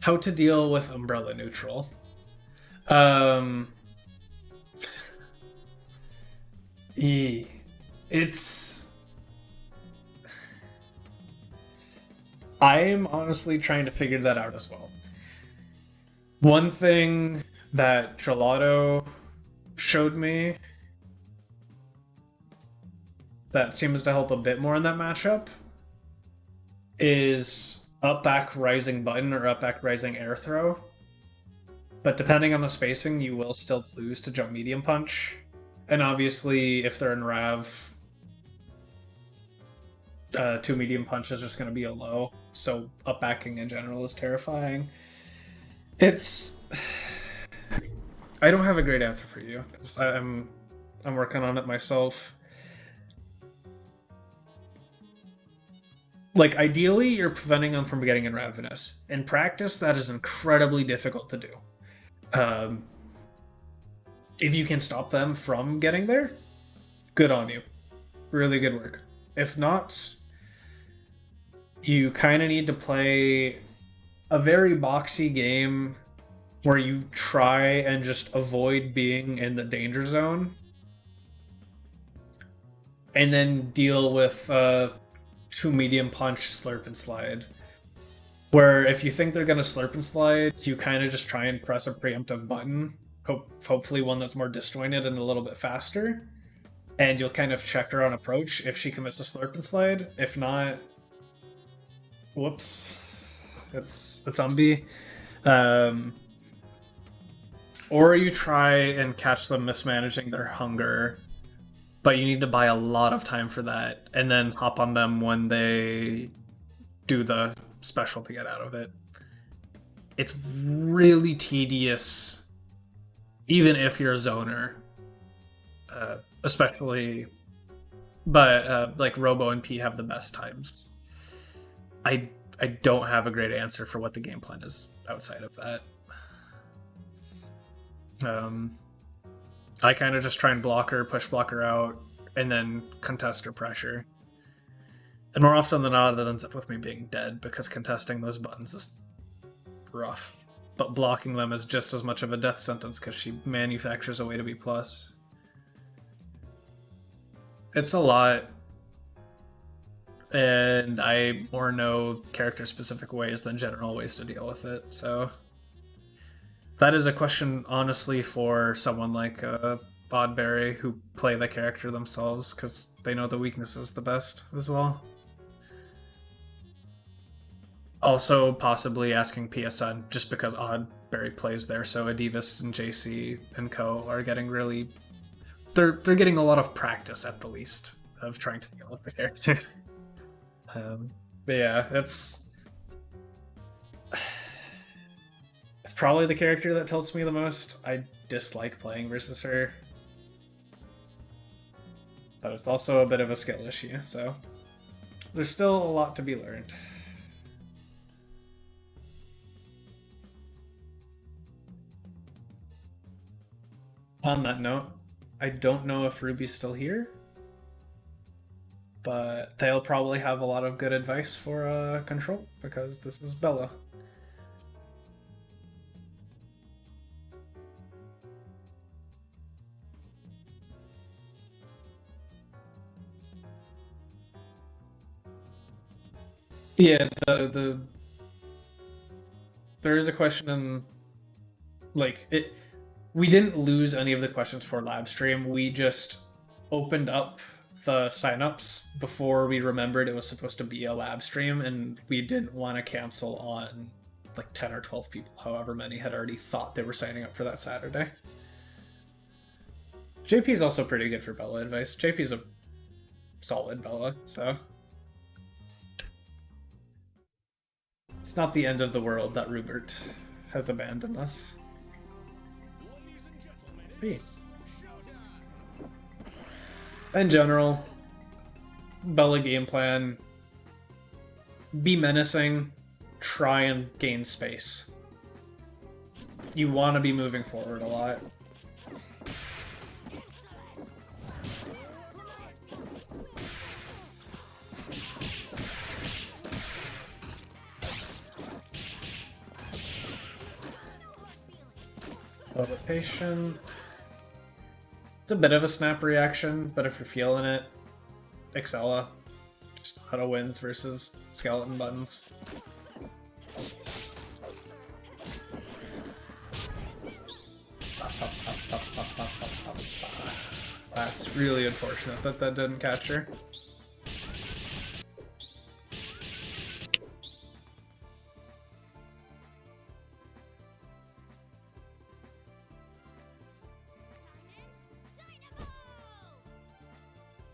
How to deal with umbrella neutral. Um, it's. I'm honestly trying to figure that out as well. One thing that Gelato showed me that seems to help a bit more in that matchup is up back rising button or up back rising air throw. But depending on the spacing, you will still lose to jump medium punch. And obviously, if they're in Rav, 2 medium punch is just going to be a low. So up backing in general is terrifying. It's... I don't have a great answer for you. I'm working on it myself. Like, ideally, you're preventing them from getting in Ravenous. In practice, that is incredibly difficult to do. If you can stop them from getting there, good on you. Really good work. If not, you kind of need to play a very boxy game where you try and just avoid being in the danger zone and then deal with 2 medium punch, slurp and slide. Where if you think they're going to slurp and slide, you kind of just try and press a preemptive button, hopefully one that's more disjointed and a little bit faster, and you'll kind of check her on approach if she commits to slurp and slide. If not, whoops, it's zombie. Or you try and catch them mismanaging their hunger, but you need to buy a lot of time for that, and then hop on them when they do the special to get out of it. It's really tedious, even if you're a zoner, especially. But like Robo and P have the best times. I don't have a great answer for what the game plan is outside of that. I kind of just try and block her, push block her out, and then contest her pressure. And more often than not, it ends up with me being dead, because contesting those buttons is rough. But blocking them is just as much of a death sentence, because she manufactures a way to be plus. It's a lot. And I more know character-specific ways than general ways to deal with it, so... That is a question, honestly, for someone like Bodberry, who play the character themselves, because they know the weaknesses the best as well. Also, possibly asking PSN, just because Oddberry plays there, so Adivas and JC and Co. are getting really... They're getting a lot of practice, at the least, of trying to deal with the character. But yeah, it's probably the character that tilts me the most. I dislike playing versus her. But it's also a bit of a skill issue, so there's still a lot to be learned. On that note, I don't know if Ruby's still here, but they'll probably have a lot of good advice for Control, because this is Bella. Yeah, there is a question in, like, we didn't lose any of the questions for live stream. We just opened up the signups before we remembered it was supposed to be a lab stream, and we didn't want to cancel on like 10 or 12 people, however many had already thought they were signing up for that Saturday. JP's also pretty good for Bella advice. JP's a solid Bella, so it's not the end of the world that Rupert has abandoned us. Hey. In general, Bella game plan, be menacing, try and gain space. You want to be moving forward a lot. A little bit patient. It's a bit of a snap reaction, but if you're feeling it, Excella. Just auto wins versus skeleton buttons. That's really unfortunate that that didn't catch her.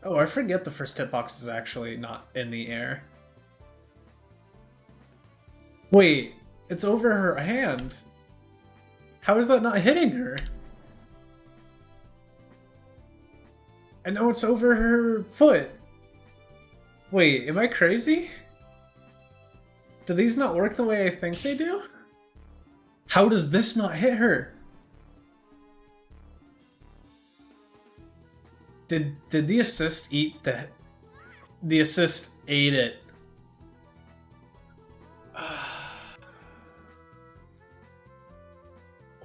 Oh, I forget the first hitbox is actually not in the air. Wait, it's over her hand. How is that not hitting her? I know it's over her foot. Wait, am I crazy? Do these not work the way I think they do? How does this not hit her? Did the assist eat the assist ate it?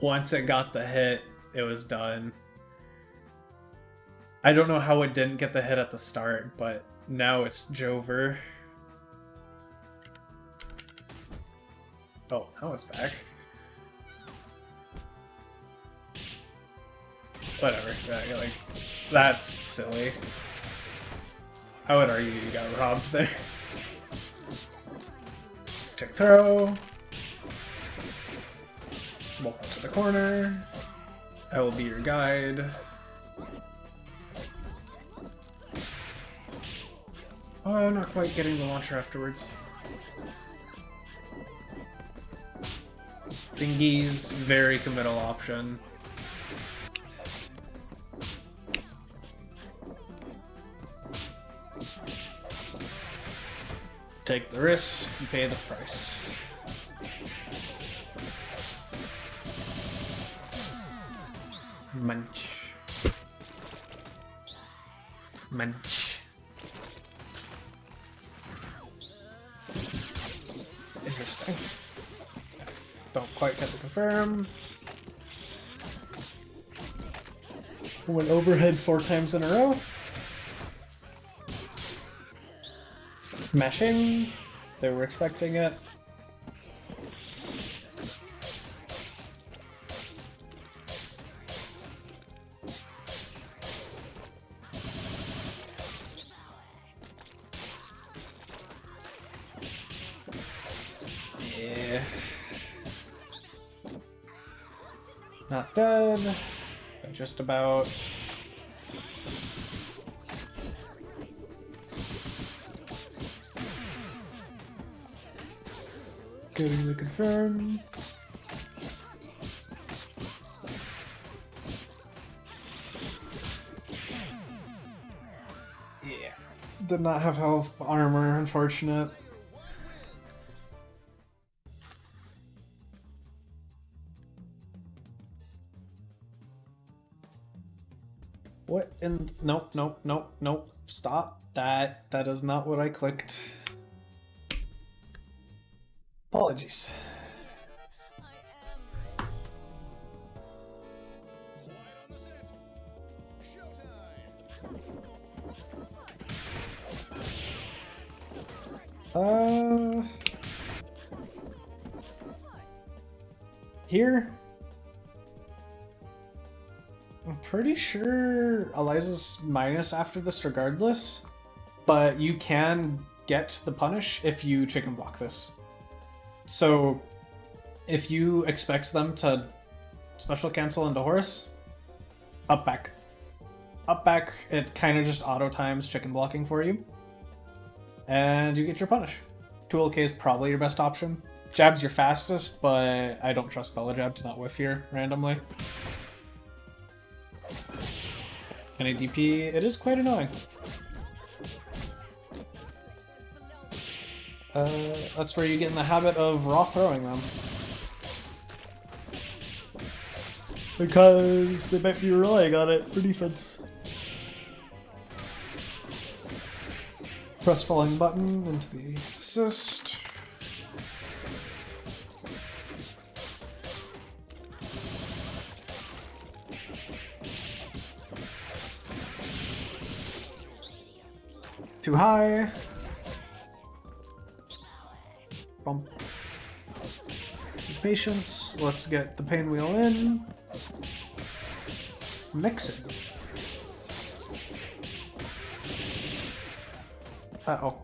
Once it got the hit, it was done. I don't know how it didn't get the hit at the start, but now it's Jover. Oh, now it's back. Whatever. Like, that's silly. I would argue you got robbed there. Tick throw. Walk up to the corner. I will be your guide. Oh, I'm not quite getting the launcher afterwards. Thingies, very committal option. Take the risk, and pay the price. Munch. Munch. Interesting. Don't quite get the confirm. Went overhead 4 times in a row. Meshing. They were expecting it. Yeah. Not dead. But just about. Getting the confirm. Yeah. Did not have health armor, unfortunate. What in? Nope, nope, nope, nope. Stop. That is not what I clicked. Apologies. Here? I'm pretty sure Eliza's minus after this regardless, but you can get the punish if you chicken block this. So, if you expect them to special cancel into Horus, up back. Up back, it kind of just auto times chicken blocking for you. And you get your punish. 2LK is probably your best option. Jab's your fastest, but I don't trust Bella Jab to not whiff here randomly. Any DP, it is quite annoying. That's where you get in the habit of raw throwing them. Because they might be relying on it for defense. Press falling button into the assist. Too high. Bump. Patience. Let's get the pain wheel in. Mixing. Uh-oh.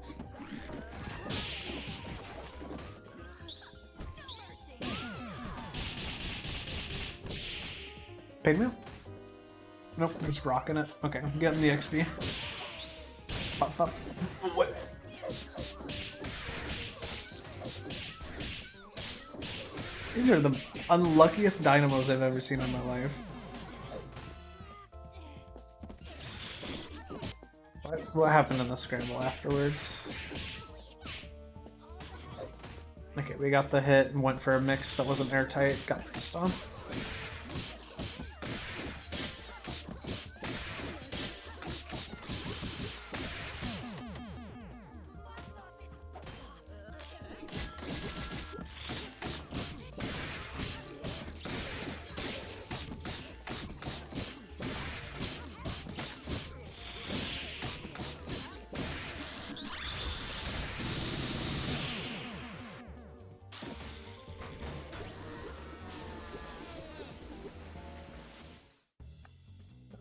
Pain wheel? Nope, I'm just rocking it. Okay, I'm getting the XP. Pop, pop. What? These are the unluckiest dynamos I've ever seen in my life. What happened in the scramble afterwards? Okay, we got the hit and went for a mix that wasn't airtight. Got pissed on.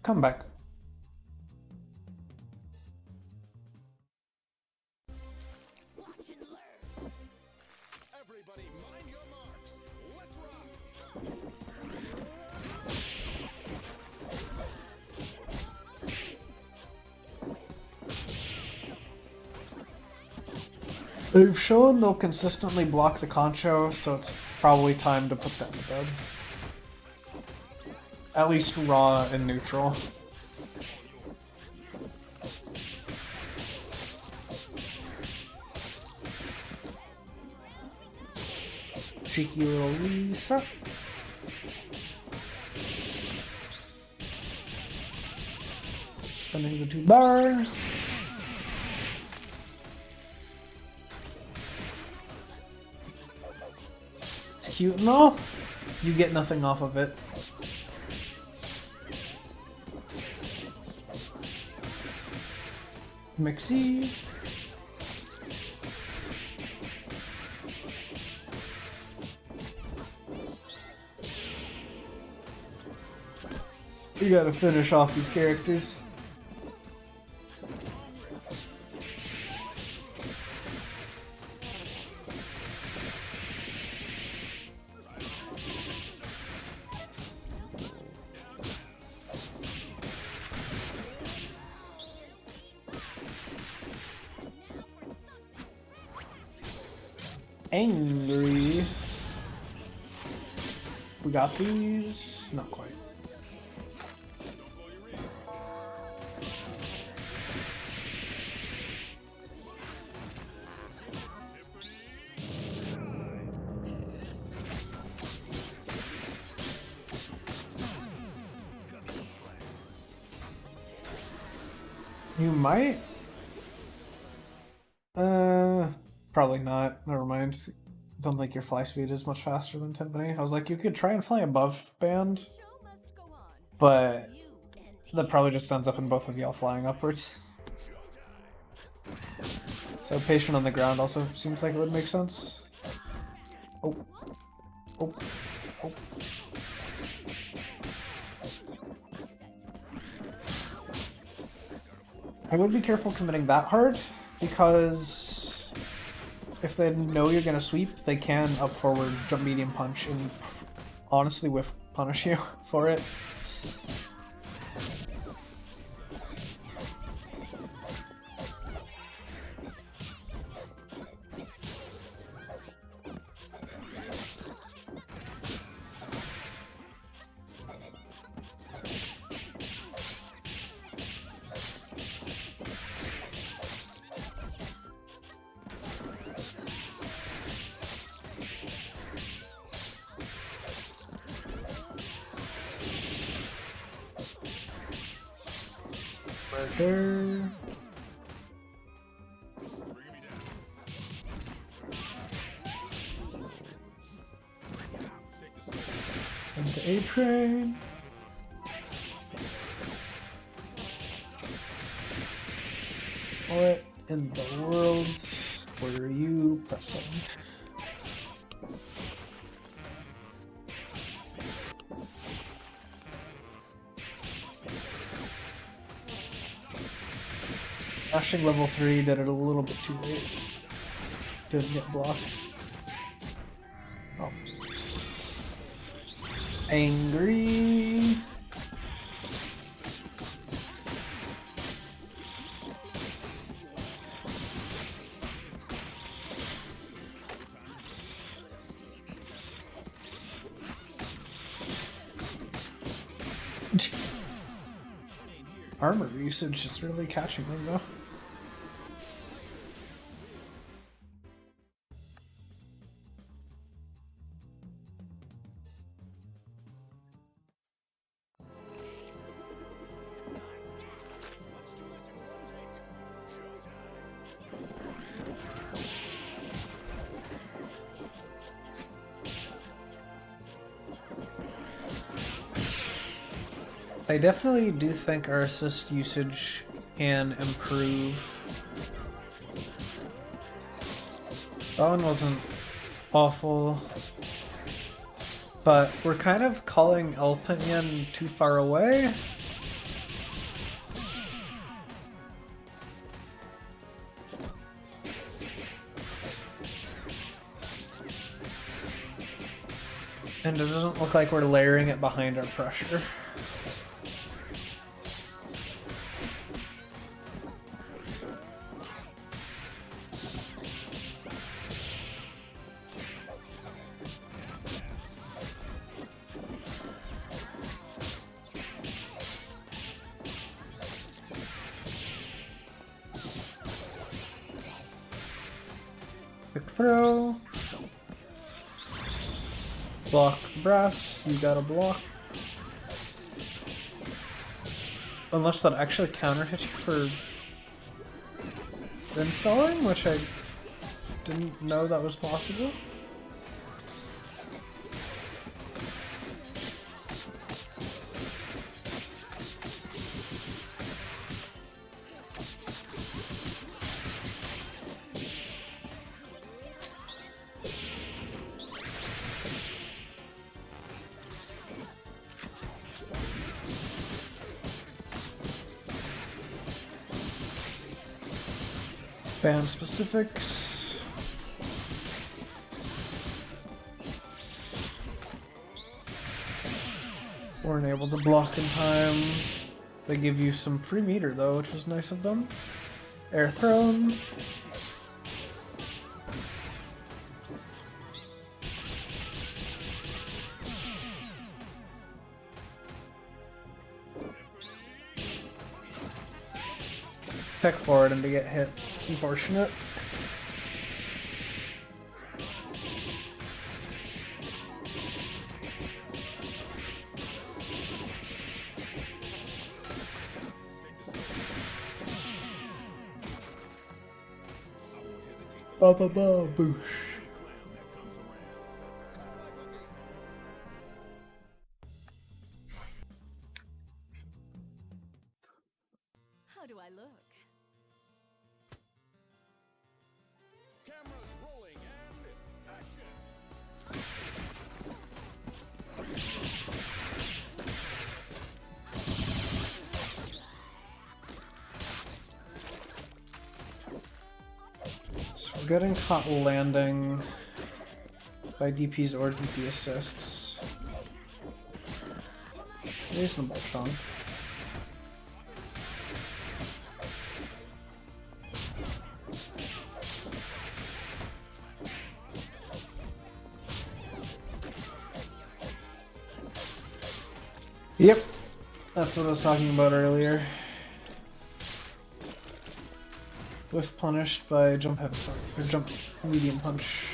Come back. Watch and learn. Everybody mind your marks. Let's rock. They've shown they'll consistently block the Concho, so it's probably time to put that to bed. At least raw and neutral. Cheeky little Lisa. Spinning the 2-bar. It's cute and all. You get nothing off of it. Mixie. You gotta finish off these characters. Angry. We got these? Not quite. You might? Probably not. Never mind. I don't think your fly speed is much faster than Timpani. I was like, you could try and fly above band, but that probably just ends up in both of y'all flying upwards. So patient on the ground also seems like it would make sense. Oh. Oh. Oh. I would be careful committing that hard, because if they know you're gonna sweep, they can up forward, jump medium punch, and honestly whiff punish you for it. Burger. And the A-train. What? in the world were you pressing? Flashing level 3 did it a little bit too late. Didn't get blocked. Oh. Angry. Armor usage is really catching them though. I definitely do think our assist usage can improve. That one wasn't awful, but we're kind of calling El Pinion too far away. And it doesn't look like we're layering it behind our pressure. Quick throw. Block the brass, you gotta block. Unless that actually counter hits you for installing, which I didn't know that was possible. Band specifics. Weren't able to block in time. They give you some free meter though, which was nice of them. Air thrown. Tech forward and to get hit. Unfortunate. Ba ba ba boosh. How do I look? Cameras rolling and action. So we're getting caught landing by DPs or DP assists. Reasonable chunk. Yep, that's what I was talking about earlier. Whiff punished by jump heavy punch, or jump medium punch.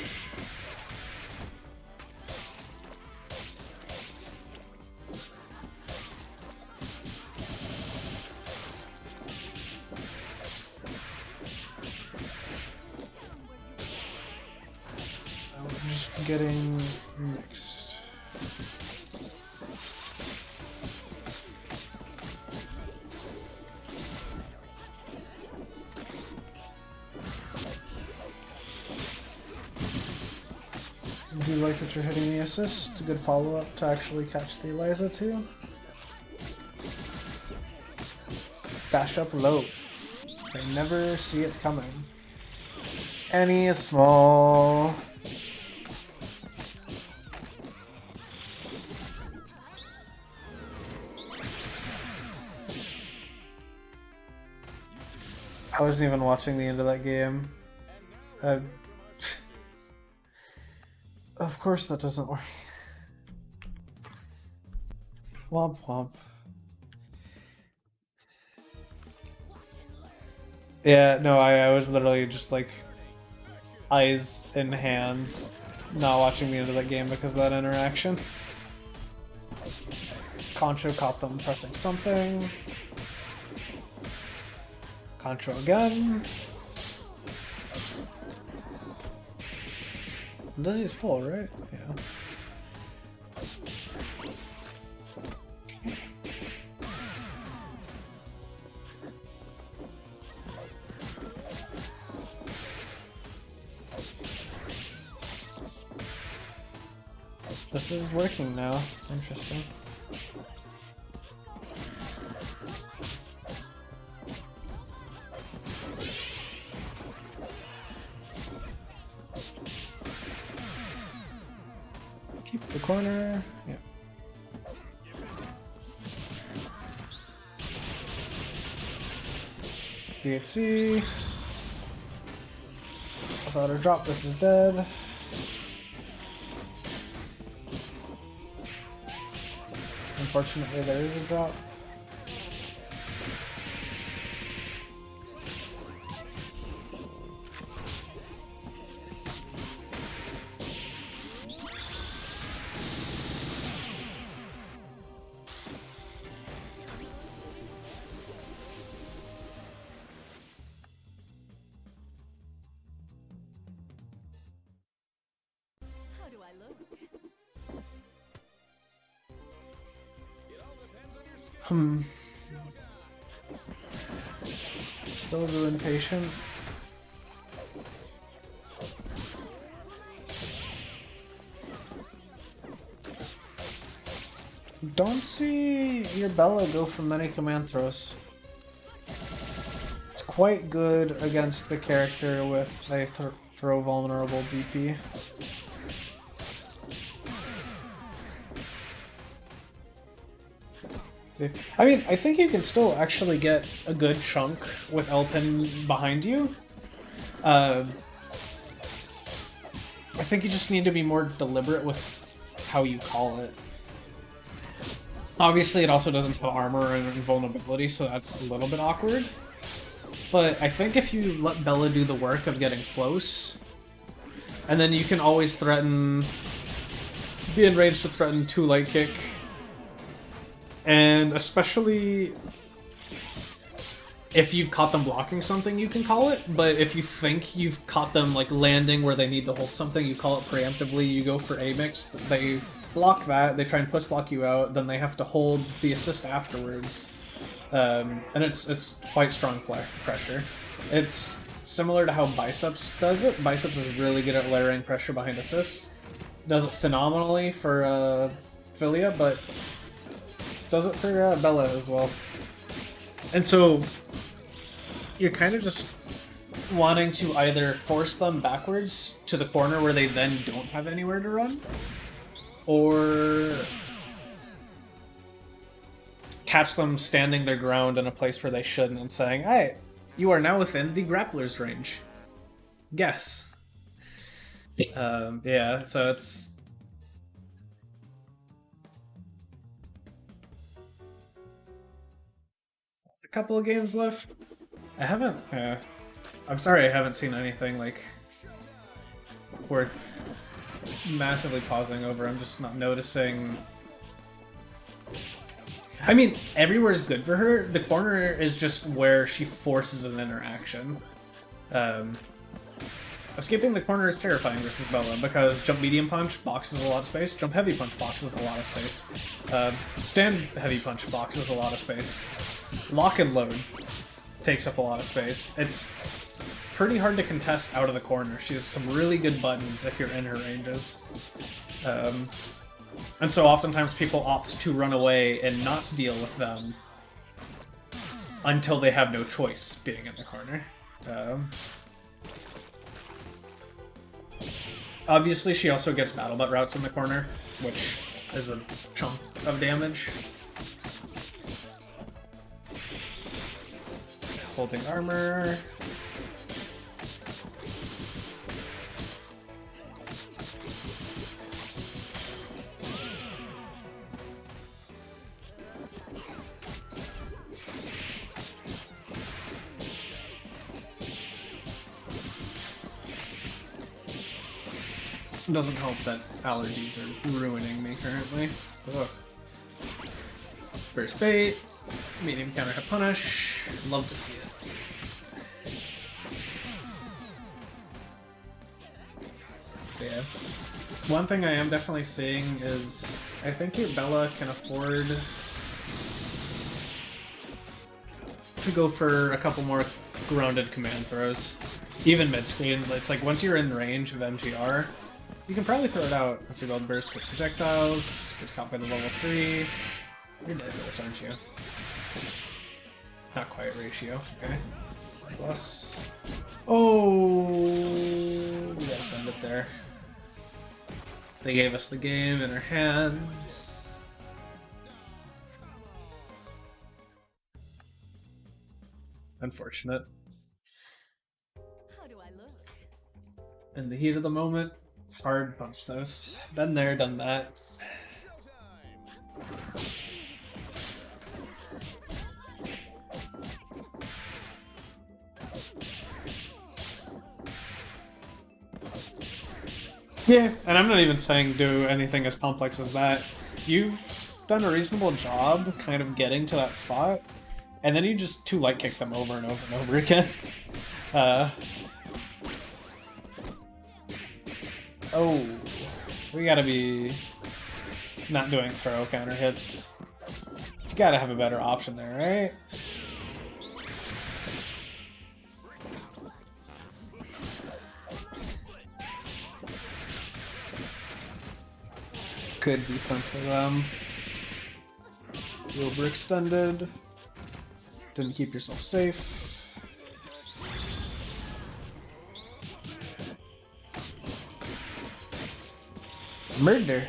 I'm just getting mixed. like that you're hitting the assist. A good follow-up to actually catch the Eliza too. Dash up low. They never see it coming. Annie is small. I wasn't even watching the end of that game. Of course that doesn't work. Womp womp. Yeah, no, I was literally just like eyes in hands, not watching the end of that game because of that interaction. Contra caught them pressing something. Contra again. Dizzy's full, right? Yeah. This is working now. It's interesting. Keep the corner. Yeah. DHC. Without a drop, this is dead. Unfortunately, there is a drop. How do I look? Still a little impatient. Don't see your Bella go for many command throws. It's quite good against the character with a throw vulnerable DP. I mean, I think you can still actually get a good chunk with Elpin behind you. I think you just need to be more deliberate with how you call it. Obviously, it also doesn't have armor and invulnerability, so that's a little bit awkward. But I think if you let Bella do the work of getting close, and then you can always threaten... be in range to threaten 2 light kick. And especially if you've caught them blocking something, you can call it. But if you think you've caught them like landing where they need to hold something, you call it preemptively. You go for A mix. They block that. They try and push block you out. Then they have to hold the assist afterwards. And it's quite strong pressure. It's similar to how Biceps does it. Biceps is really good at layering pressure behind assists. Does it phenomenally for Philia, but does it for Bella as well. And so you're kind of just wanting to either force them backwards to the corner where they then don't have anywhere to run, or catch them standing their ground in a place where they shouldn't and saying, "Hey, you are now within the grappler's range. Guess." Yeah, so it's... couple of games left. I haven't... I'm sorry I haven't seen anything, like, worth massively pausing over. I'm just not noticing... I mean, everywhere is good for her. The corner is just where she forces an interaction. Escaping the corner is terrifying versus Bella, because jump medium punch boxes a lot of space, jump heavy punch boxes a lot of space, stand heavy punch boxes a lot of space, lock and load takes up a lot of space. It's pretty hard to contest out of the corner. She has some really good buttons if you're in her ranges. And so oftentimes people opt to run away and not deal with them until they have no choice being in the corner. Obviously, she also gets battle butt routes in the corner, which is a chunk of damage. Holding armor. Doesn't help that allergies are ruining me currently. Ugh. Burst bait, medium counter hit punish. Love to see it. But yeah. One thing I am definitely seeing is I think your Bella can afford to go for a couple more grounded command throws. Even mid-screen, it's like once you're in range of MTR, you can probably throw it out. Let's see, Gold Burst with projectiles, gets caught by the level 3. You're dead for this, aren't you? Not quite ratio, okay. Plus. Oh, we gotta send it there. They gave us the game in our hands. Unfortunate. How do I look? In the heat of the moment, it's hard to punch those. Been there, done that. Yeah, and I'm not even saying do anything as complex as that. You've done a reasonable job kind of getting to that spot, and then you just two light kick them over and over and over again. Oh, we gotta be not doing throw counter hits. You gotta have a better option there, right? Good defense for them. Overextended. Didn't keep yourself safe. Murder.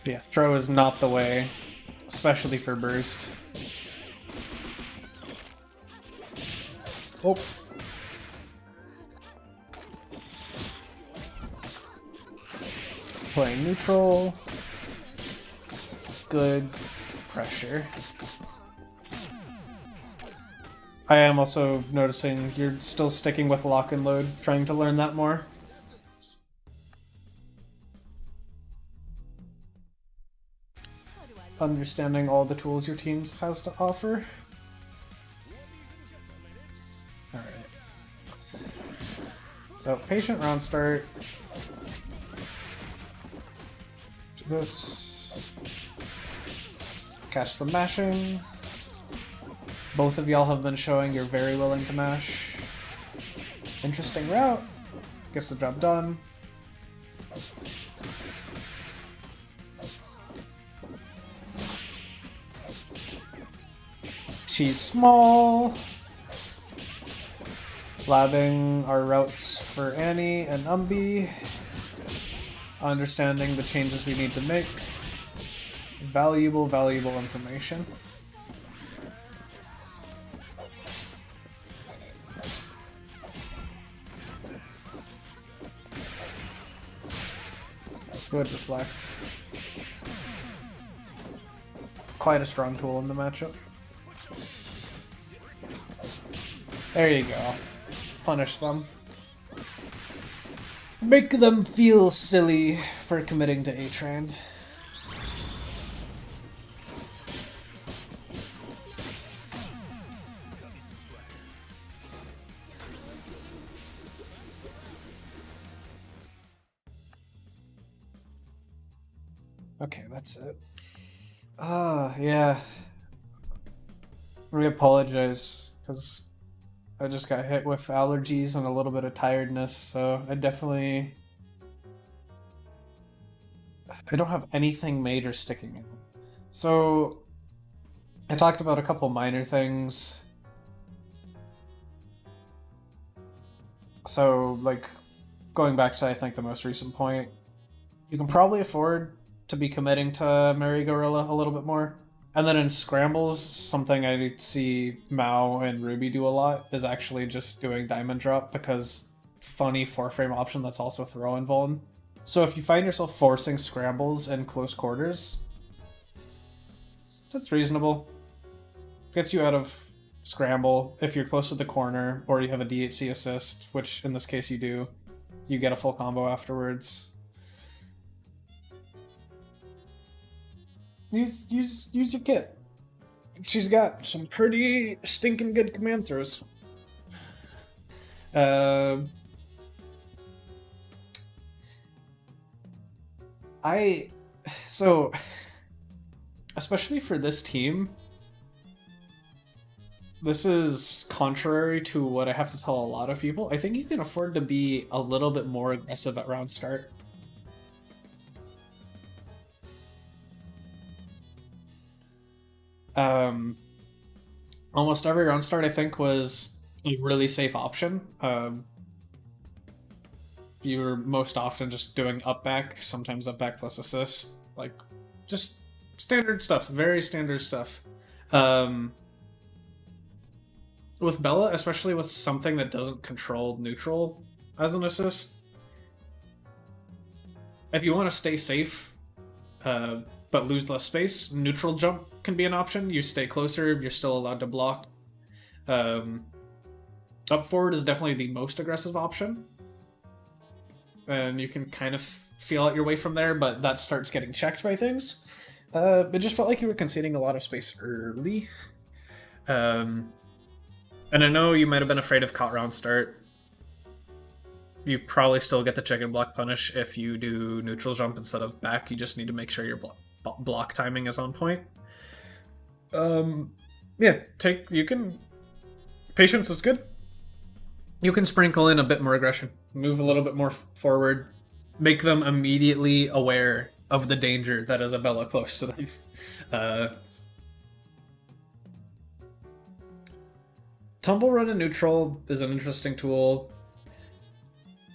Yeah, throw is not the way, especially for burst. Oh. Playing neutral. Good pressure. I am also noticing you're still sticking with lock and load, trying to learn that more. How do I look? Understanding all the tools your team has to offer. Alright. So, patient round start. Do this. Catch the mashing. Both of y'all have been showing you're very willing to mash. Interesting route. Gets the job done. She's small. Labbing our routes for Annie and Umbi. Understanding the changes we need to make. Valuable, valuable information. Good reflect. Quite a strong tool in the matchup. There you go. Punish them. Make them feel silly for committing to A-Train. Okay, that's it. Yeah. We apologize, because I just got hit with allergies and a little bit of tiredness, so I don't have anything major sticking out. So, I talked about a couple minor things. So, like, going back to, I think, the most recent point, you can probably afford to be committing to Mary Gorilla a little bit more. And then in scrambles, something I see Mao and Ruby do a lot is actually just doing Diamond Drop, because funny 4-frame option that's also throw and vuln. So if you find yourself forcing scrambles in close quarters, that's reasonable. Gets you out of scramble. If you're close to the corner or you have a DHC assist, which in this case you do, you get a full combo afterwards. Use your kit. She's got some pretty stinking good command throws. So especially for this team, this is contrary to what I have to tell a lot of people. I think you can afford to be a little bit more aggressive at round start. Almost every round start I think was a really safe option. You were most often just doing up back, sometimes up back plus assist, like just standard stuff, very standard stuff. With Bella, especially with something that doesn't control neutral as an assist, if you want to stay safe, but lose less space, neutral jump can be an option. You stay closer, you're still allowed to block. Up forward is definitely the most aggressive option, and you can kind of feel out your way from there, but that starts getting checked by things. It just felt like you were conceding a lot of space early. And I know you might have been afraid of caught round start. You probably still get the chicken block punish if you do neutral jump instead of back. You just need to make sure your block timing is on point. Yeah, patience is good. You can sprinkle in a bit more aggression, move a little bit more forward, make them immediately aware of the danger that is a Bella close to them. Tumble Run in neutral is an interesting tool.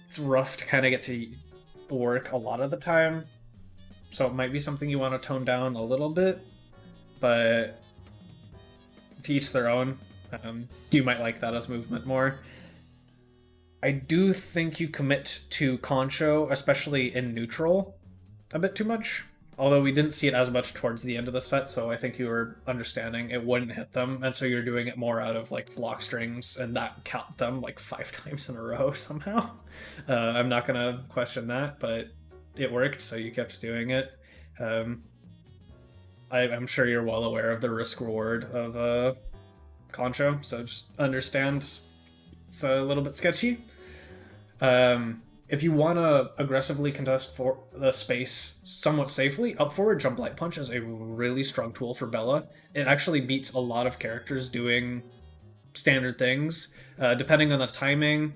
It's rough to kind of get to work a lot of the time, so it might be something you want to tone down a little bit, but to each their own. You might like that as movement more. I do think you commit to Concho, especially in neutral, a bit too much. Although we didn't see it as much towards the end of the set, so I think you were understanding it wouldn't hit them, and so you're doing it more out of like block strings, and that count them like 5 times in a row somehow. I'm not gonna question that, but it worked, so you kept doing it. I'm sure you're well aware of the risk reward of Concho, so just understand it's a little bit sketchy. If you want to aggressively contest for the space somewhat safely, up forward jump light punch is a really strong tool for Bella. It actually beats a lot of characters doing standard things. Depending on the timing,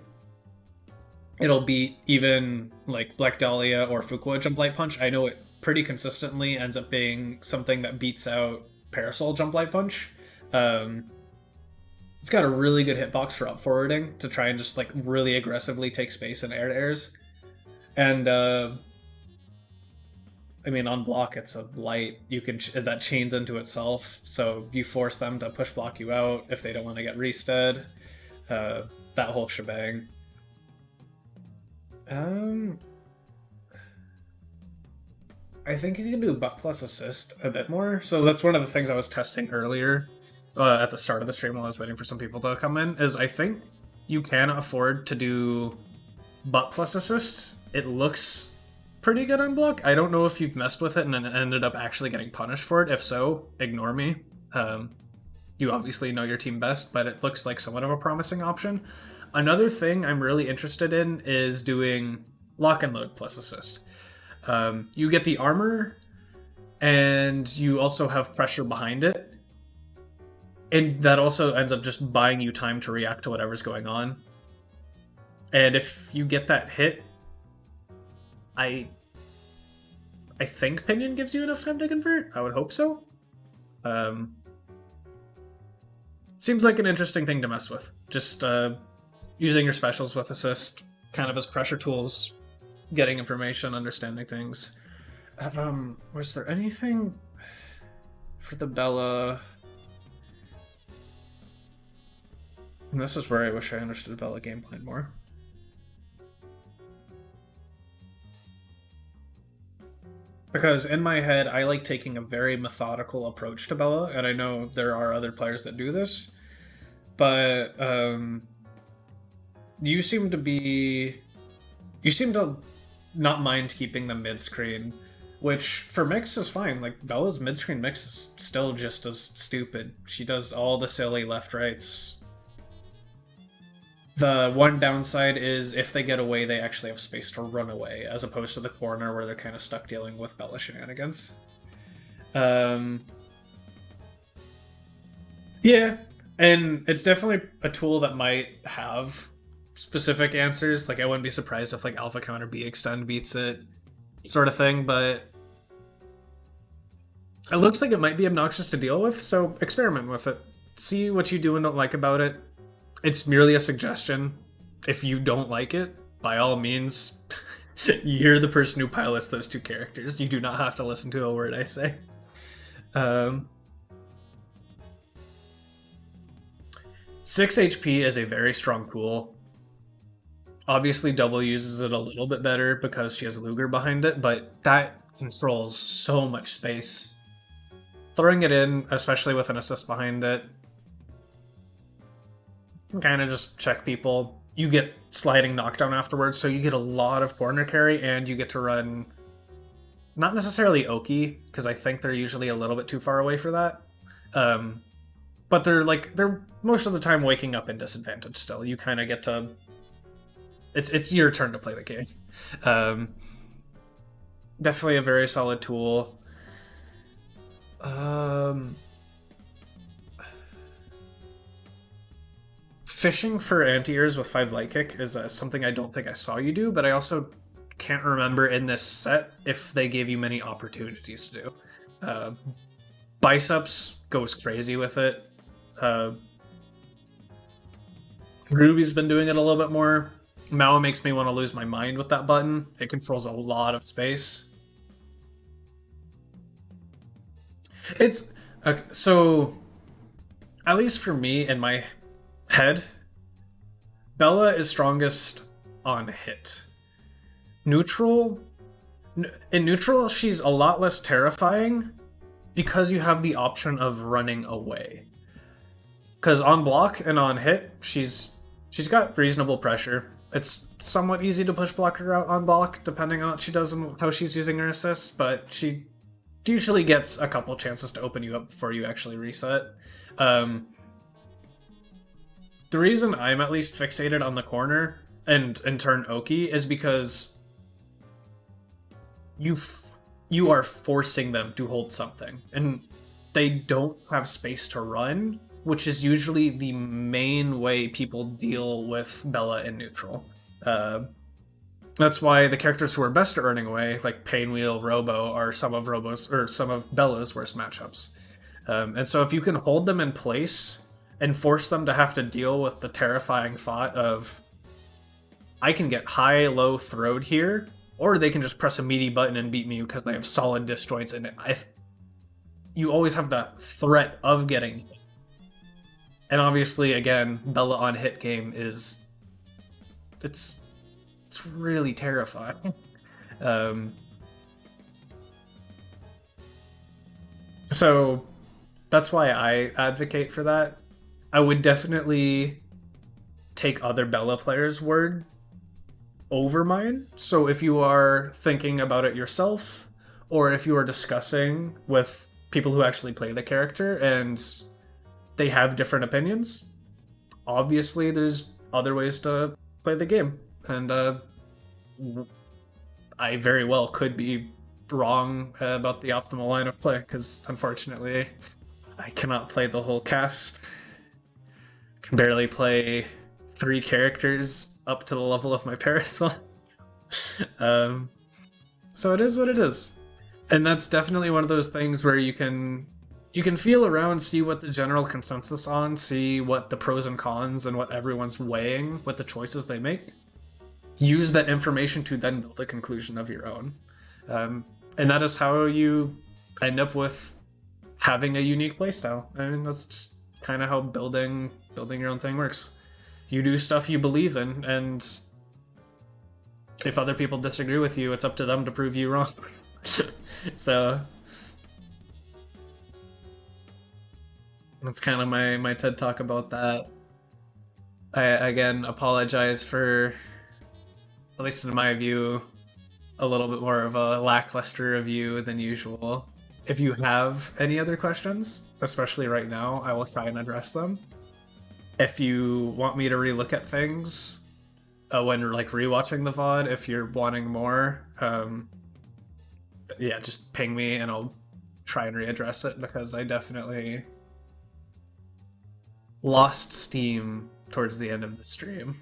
it'll beat even like Black Dahlia or Fuqua jump light punch. I know it pretty consistently ends up being something that beats out Parasol jump light punch. It's got a really good hitbox for up forwarding to try and just like really aggressively take space in air to airs. And I mean, on block it's a light that chains into itself, so you force them to push block you out if they don't want to get restead. That whole shebang. I think you can do butt plus assist a bit more. So that's one of the things I was testing earlier. At the start of the stream while I was waiting for some people to come in, is I think you can afford to do butt plus assist. It looks pretty good on block. I don't know if you've messed with it and ended up actually getting punished for it. If so, ignore me. You obviously know your team best, but it looks like somewhat of a promising option. Another thing I'm really interested in is doing lock and load plus assist. You get the armor and you also have pressure behind it. And that also ends up just buying you time to react to whatever's going on. And if you get that hit, I think Pinion gives you enough time to convert. I would hope so. Seems like an interesting thing to mess with. Just using your specials with assist, kind of as pressure tools, getting information, understanding things. Was there anything for the Bella? And this is where I wish I understood Bella game plan more. Because in my head, I like taking a very methodical approach to Bella, and I know there are other players that do this, but you seem to not mind keeping them mid-screen, which for mix is fine. Like, Bella's mid-screen mix is still just as stupid. She does all the silly left-rights. The one downside is if they get away, they actually have space to run away, as opposed to the corner where they're kind of stuck dealing with Bella shenanigans. Yeah, and it's definitely a tool that might have specific answers. Like, I wouldn't be surprised if like alpha counter B extend beats it, sort of thing, but it looks like it might be obnoxious to deal with, so experiment with it. See what you do and don't like about it. It's merely a suggestion. If you don't like it, by all means, you're the person who pilots those two characters. You do not have to listen to a word I say. 6 HP is a very strong tool. Obviously, Double uses it a little bit better because she has Luger behind it, but that controls so much space. Throwing it in, especially with an assist behind it, kind of just check people. You get sliding knockdown afterwards, so you get a lot of corner carry, and you get to run not necessarily Oki, because I think they're usually a little bit too far away for that. But they're most of the time waking up in disadvantage still. You kind of get to... It's your turn to play the game. Definitely a very solid tool. Fishing for anti-airs with 5 light kick is something I don't think I saw you do, but I also can't remember in this set if they gave you many opportunities to do. Biceps goes crazy with it. Ruby's been doing it a little bit more. Mao makes me want to lose my mind with that button. It controls a lot of space. It's... Okay, so, at least for me, in my head, Bella is strongest on hit. Neutral... In neutral, she's a lot less terrifying because you have the option of running away. Because on block and on hit, she's got reasonable pressure. It's somewhat easy to push block her out on block, depending on what she does and how she's using her assist, but she usually gets a couple chances to open you up before you actually reset. The reason I'm at least fixated on the corner and in turn Oki is because you are forcing them to hold something, and they don't have space to run, which is usually the main way people deal with Bella in neutral. That's why the characters who are best at running away, like Painwheel, Robo, are some of Bella's worst matchups. And so if you can hold them in place and force them to have to deal with the terrifying thought of, I can get high, low throwed here, or they can just press a meaty button and beat me because they have solid disjoints, and you always have the threat of getting hit. And obviously, again, Bella on hit game is... It's really terrifying. So that's why I advocate for that. I would definitely take other Bella players' word over mine. So if you are thinking about it yourself, or if you are discussing with people who actually play the character and they have different opinions, obviously there's other ways to play the game. And I very well could be wrong about the optimal line of play, because unfortunately I cannot play the whole cast. Can barely play 3 characters up to the level of my parasol. So it is what it is. And that's definitely one of those things where you can feel around, see what the general consensus on, see what the pros and cons and what everyone's weighing with the choices they make. Use that information to then build a conclusion of your own. And that is how you end up with having a unique playstyle. I mean, that's just kind of how building your own thing works. You do stuff you believe in, and if other people disagree with you, it's up to them to prove you wrong. So that's kind of my TED talk about that. I again apologize for, at least in my view, a little bit more of a lackluster review than usual. If you have any other questions, especially right now, I will try and address them. If you want me to relook at things when like rewatching the VoD, if you're wanting more, yeah, just ping me and I'll try and readdress it, because I definitely lost steam towards the end of the stream.